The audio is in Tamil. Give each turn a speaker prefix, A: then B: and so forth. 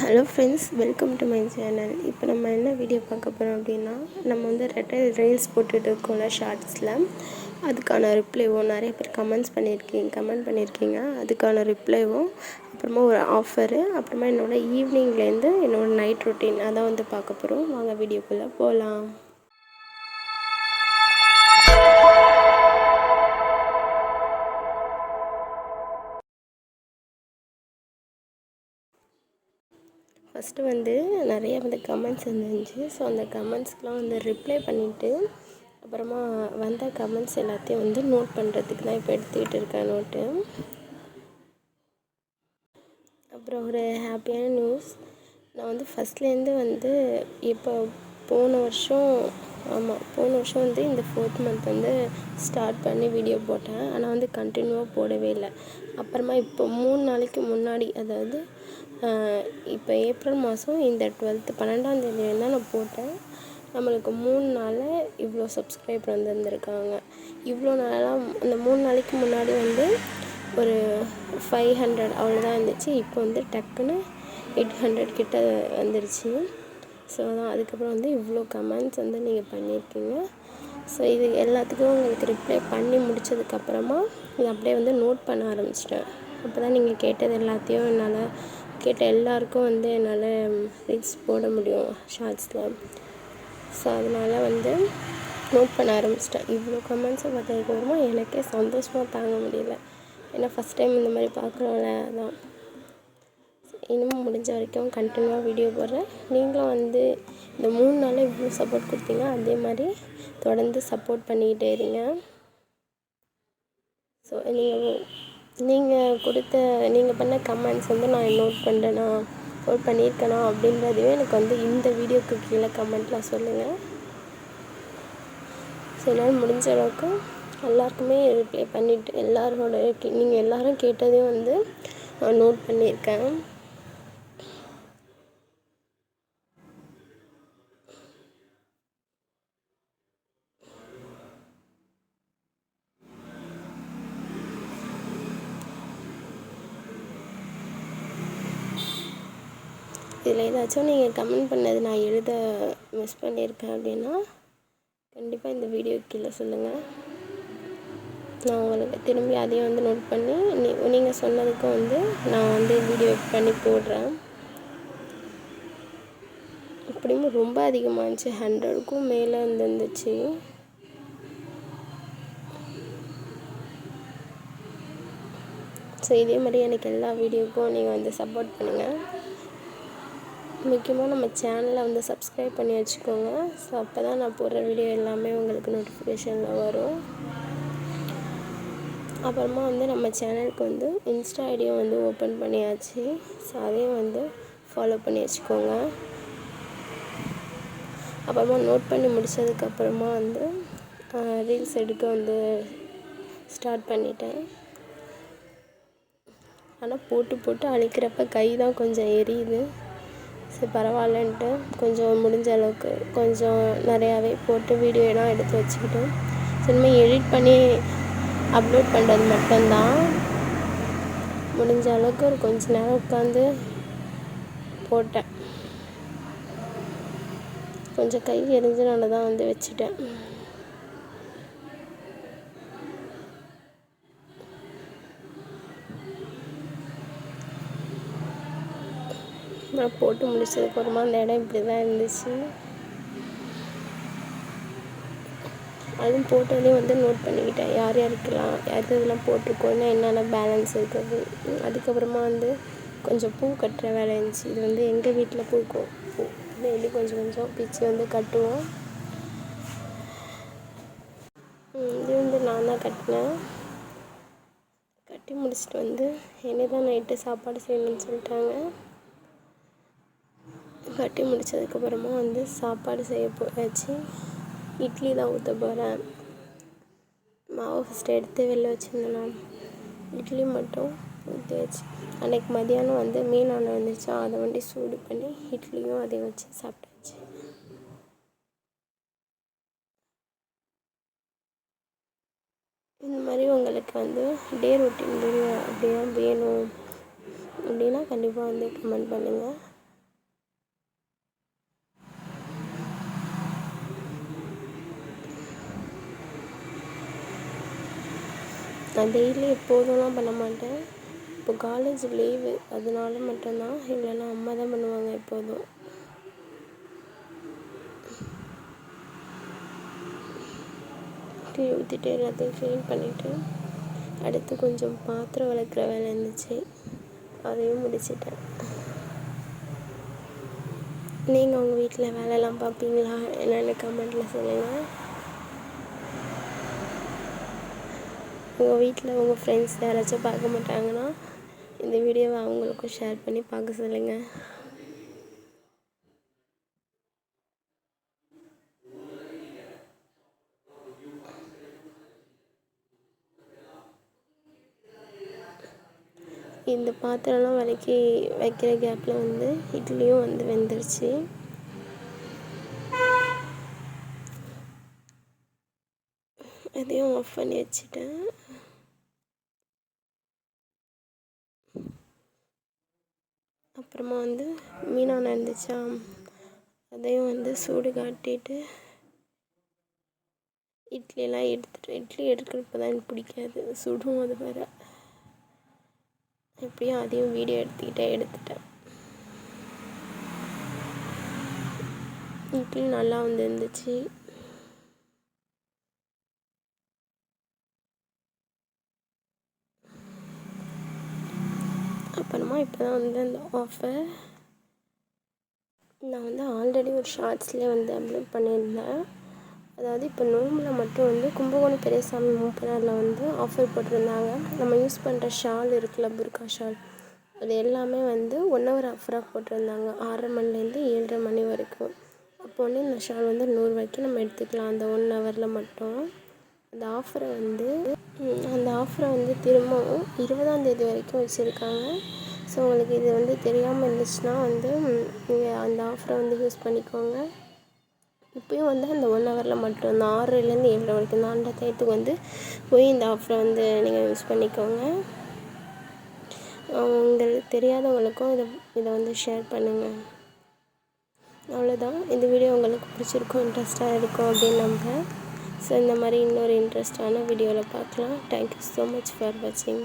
A: Hello friends, welcome to my channel. இப்போ நம்ம என்ன வீடியோ பார்க்க போகிறோம் அப்படின்னா, நம்ம வந்து ரீல்ஸ் போட்டுட்டு இருக்கோம்ல ஷார்ட்ஸில், அதுக்கான ரிப்ளைவும் நிறைய பேர் கமெண்ட் பண்ணியிருக்கீங்க. அதுக்கான ரிப்ளைவும் அப்புறமா ஒரு ஆஃபரு, அப்புறமா என்னோடய ஈவினிங்லேருந்து என்னோடய நைட் ரொட்டீன் அதான் வந்து பார்க்க போகிறோம். வாங்க வீடியோக்குள்ளே போகலாம். ஃபஸ்ட்டு வந்து நிறைய வந்து கமெண்ட்ஸ் இருந்துச்சு. ஸோ அந்த கமெண்ட்ஸ்க்கெலாம் வந்து ரிப்ளை பண்ணிவிட்டு, அப்புறமா வந்த கமெண்ட்ஸ் எல்லாத்தையும் வந்து நோட் பண்ணுறதுக்கு தான் இப்போ எடுத்துக்கிட்டு இருக்கேன் நோட்டு. அப்புறம் ஒரு ஹாப்பியான நியூஸ், நான் வந்து ஃபஸ்ட்லேருந்து வந்து இப்போ போன வருஷம் வந்து இந்த 4th மந்த் வந்து ஸ்டார்ட் பண்ணி வீடியோ போட்டேன். ஆனால் வந்து கண்டினியூவாக போடவே இல்லை. அப்புறமா இப்போ 3 நாளைக்கு முன்னாடி, அதாவது இப்போ ஏப்ரல் மாதம் இந்த 12ஆம் தேதி தான் நான் போட்டேன். நம்மளுக்கு 3 நாளில் இவ்வளோ சப்ஸ்கிரைபர் வந்துருந்துருக்காங்க. இவ்வளோ நாளாக அந்த 3 நாளைக்கு முன்னாடி வந்து ஒரு 500 அவ்வளோதான் இருந்துச்சு. இப்போ வந்து டக்குன்னு 800 கிட்ட வந்துருச்சு. ஸோ அதான் அதுக்கப்புறம் வந்து இவ்வளோ கமெண்ட்ஸ் வந்து நீங்கள் பண்ணியிருக்கீங்க. ஸோ இது எல்லாத்துக்கும் உங்களுக்கு ரிப்ளை பண்ணி முடித்ததுக்கப்புறமா இது அப்படியே வந்து நோட் பண்ண ஆரம்பிச்சிட்டேன். அப்போ தான் நீங்கள் கேட்டது எல்லாத்தையும் கேட்ட எல்லாருக்கும் வந்து என்னால் ரீல்ஸ் போட முடியும் ஷார்ட்ஸில். ஸோ அதனால் வந்து நோட் பண்ண ஆரம்பிச்சிட்டேன். இவ்வளோ கமெண்ட்ஸை பார்த்ததுக்கப்புறமா எனக்கே சந்தோஷமாக தாங்க முடியல. ஏன்னா ஃபஸ்ட் டைம் இந்த மாதிரி பார்க்குறோம்ல, அதான். இன்னமும் முடிஞ்ச வரைக்கும் கண்டினியூவாக வீடியோ போடுறேன். நீங்களும் வந்து இந்த 3 நாளில் இவ்வளோ சப்போர்ட் கொடுத்தீங்க, அதே மாதிரி தொடர்ந்து சப்போர்ட் பண்ணிக்கிட்டே இருங்க. ஸோ நீங்கள் பண்ண கமெண்ட்ஸ் வந்து நான் நோட் பண்ணியிருக்கேனா அப்படின்றதையும் எனக்கு வந்து இந்த வீடியோக்கு கீழே கமெண்ட்டில் சொல்லுங்கள். ஸோ என்னால் முடிஞ்ச அளவுக்கு எல்லாருக்குமே ரிப்ளை பண்ணிவிட்டு நீங்கள் எல்லோரும் கேட்டதையும் வந்து நான் நோட் பண்ணியிருக்கேன். இதில் ஏதாச்சும் நீங்கள் கமெண்ட் பண்ணது நான் எழுத மிஸ் பண்ணியிருக்கேன் அப்படின்னா கண்டிப்பாக இந்த வீடியோ கீழே சொல்லுங்கள். நான் உங்களுக்கு திரும்பி அதையும் வந்து நோட் பண்ணி நீங்கள் சொன்னதுக்கும் வந்து நான் வந்து வீடியோ பண்ணி போடுறேன். இப்படியும் ரொம்ப அதிகமாக இருந்துச்சு, 100க்கும் மேலே இருந்துச்சு. ஸோ இதே மாதிரி எனக்கு எல்லா வீடியோக்கும் நீங்கள் வந்து சப்போர்ட் பண்ணுங்கள். முக்கியமாக நம்ம சேனலை வந்து சப்ஸ்கிரைப் பண்ணி வச்சுக்கோங்க. ஸோ அப்போ தான் நான் போடுற வீடியோ எல்லாமே உங்களுக்கு நோட்டிஃபிகேஷனில் வரும். அப்புறமா வந்து நம்ம சேனலுக்கு வந்து இன்ஸ்டா ஐடியும் வந்து ஓப்பன் பண்ணியாச்சு. ஸோ அதையும் வந்து ஃபாலோ பண்ணி வச்சுக்கோங்க. அப்புறமா நோட் பண்ணி முடித்ததுக்கப்புறமா வந்து ரீல்ஸ் எடுக்க வந்து ஸ்டார்ட் பண்ணிட்டேன். ஆனால் போட்டு அழிக்கிறப்ப கை தான் கொஞ்சம் எரியுது. சரி பரவாயில்லன்ட்டு கொஞ்சம் முடிஞ்ச அளவுக்கு கொஞ்சம் நிறையாவே போட்டு வீடியோலாம் எடுத்து வச்சுக்கிட்டேன். இனிமேல் எடிட் பண்ணி அப்லோட் பண்ணுறது மட்டும்தான். முடிஞ்ச அளவுக்கு ஒரு கொஞ்ச நேரம் உட்காந்து போட்டேன். கொஞ்சம் கை எரிஞ்சனால தான் வந்து வச்சுட்டேன். நான் போட்டு முடிச்சதுக்கப்புறமா அந்த இடம் இப்படி தான் இருந்துச்சு. அதுவும் போட்டோடையும் வந்து நோட் பண்ணிக்கிட்டேன், யார் இதெல்லாம் போட்டிருக்கோன்னா என்னென்ன பேலன்ஸ் இருக்குது. அதுக்கப்புறமா வந்து கொஞ்சம் பூ கட்டுற வேலை இருந்துச்சு. இது வந்து எங்கள் வீட்டில் பூ டெய்லி கொஞ்சம் பிச்சு வந்து கட்டுவோம். இது வந்து நான் தான் கட்டினேன். கட்டி முடிச்சுட்டு வந்து என்னை தான் நைட்டு சாப்பாடு செய்யணும்னு சொல்லிட்டாங்க. கட்டி முடித்ததுக்கப்புறமா வந்து சாப்பாடு செய்ய போயாச்சு. இட்லி தான் ஊற்ற போகிறேன். மாவு ஃபஸ்ட்டு எடுத்து வெளில வச்சுருந்தேன். இட்லி மட்டும் ஊற்றியாச்சு. அன்றைக்கி மதியானம் வந்து மீன் ஒன்று வந்துச்சா, அதை வந்து சூடு பண்ணி இட்லியும் அதையும் வச்சு சாப்பிட்டாச்சு. இந்த மாதிரி உங்களுக்கு வந்து டே ரொட்டீன் அப்படின்னா வேணும் அப்படின்னா கண்டிப்பாக வந்து கமெண்ட் பண்ணுங்கள். நான் டெய்லி எப்போதும்லாம் பண்ண மாட்டேன். இப்போ காலேஜ் லீவு அதனால மட்டும்தான், இல்லைன்னா அம்மா தான் பண்ணுவாங்க எப்போதும். டீ ஊற்றிட்டு எல்லாத்தையும் க்ளீன் பண்ணிவிட்டு அடுத்து கொஞ்சம் பாத்திரம் விளக்குற வேலை இருந்துச்சு, அதையும் முடிச்சிட்டேன். நீங்கள் உங்கள் வீட்டில் வேலைலாம் பார்ப்பீங்களா என்னென்னு கமெண்ட்டில் சொல்லுங்கள். உங்கள் வீட்டில் உங்கள் ஃப்ரெண்ட்ஸ் யாராச்சும் பார்க்க மாட்டாங்கன்னா இந்த வீடியோவை அவங்களுக்கும் ஷேர் பண்ணி பார்க்க சொல்லுங்கள். இந்த பாத்திரம்லாம் விளக்கி வைக்கிற கேப்பில் வந்து இட்லியும் வந்து வெந்துருச்சு. அதையும் ஆஃப் பண்ணி வச்சுட்டேன். அப்புறமா வந்து மீனான இருந்துச்சா, அதையும் வந்து சூடு காட்டிட்டு இட்லியெல்லாம் இட்லி எடுக்கிறப்ப தான் எனக்கு பிடிக்காது, சுடும் அது வேறு. எப்படியும் அதையும் வீடியோ எடுத்துட்டேன். இட்லி நல்லா வந்துருந்துச்சு. அப்புறமா இப்போ தான் வந்து அந்த ஆஃபர் நான் வந்து ஆல்ரெடி ஒரு ஷார்ட்ஸ்லேயே வந்து அப்லோட் பண்ணியிருந்தேன். அதாவது இப்போ நோம்பில் மட்டும் வந்து கும்பகோணம் பெரியசாமி மூப்பனாரில் வந்து ஆஃபர் போட்டிருந்தாங்க. நம்ம யூஸ் பண்ணுற ஷால் இருக்குல்ல, புர்கா ஷால், அது எல்லாமே வந்து 1 hour ஆஃபராக போட்டிருந்தாங்க, 6:30 மணிலேருந்து 7:30 மணி வரைக்கும். அப்போ வந்து இந்த ஷால் வந்து 100 ரூபாய்க்கு நம்ம எடுத்துக்கலாம் அந்த 1 hourல மட்டும். அந்த ஆஃபரை வந்து திரும்பவும் 20ஆம் தேதி வரைக்கும் வச்சுருக்காங்க. ஸோ உங்களுக்கு இது வந்து தெரியாமல் இருந்துச்சுன்னா வந்து நீங்கள் அந்த ஆஃபரை வந்து யூஸ் பண்ணிக்கோங்க. இப்போயும் வந்து அந்த 1 hourல மட்டும், அந்த 6:30லேருந்து 7:00 வரைக்கும் தான், அந்த டயத்துக்கு வந்து போய் இந்த ஆஃபரை வந்து நீங்கள் யூஸ் பண்ணிக்கோங்க. உங்களுக்கு தெரியாதவங்களுக்கும் இதை வந்து ஷேர் பண்ணுங்கள். அவ்வளோதான். இந்த வீடியோ உங்களுக்கு பிடிச்சிருக்கும், இன்ட்ரெஸ்ட்டாக இருக்கும் அப்படின்னு நம்புகிறேன். ஸோ இந்த மாதிரி இன்னொரு இன்ட்ரெஸ்டான வீடியோவில் பார்க்கலாம். தேங்க்யூ ஸோ மச் ஃபார் வாட்சிங்.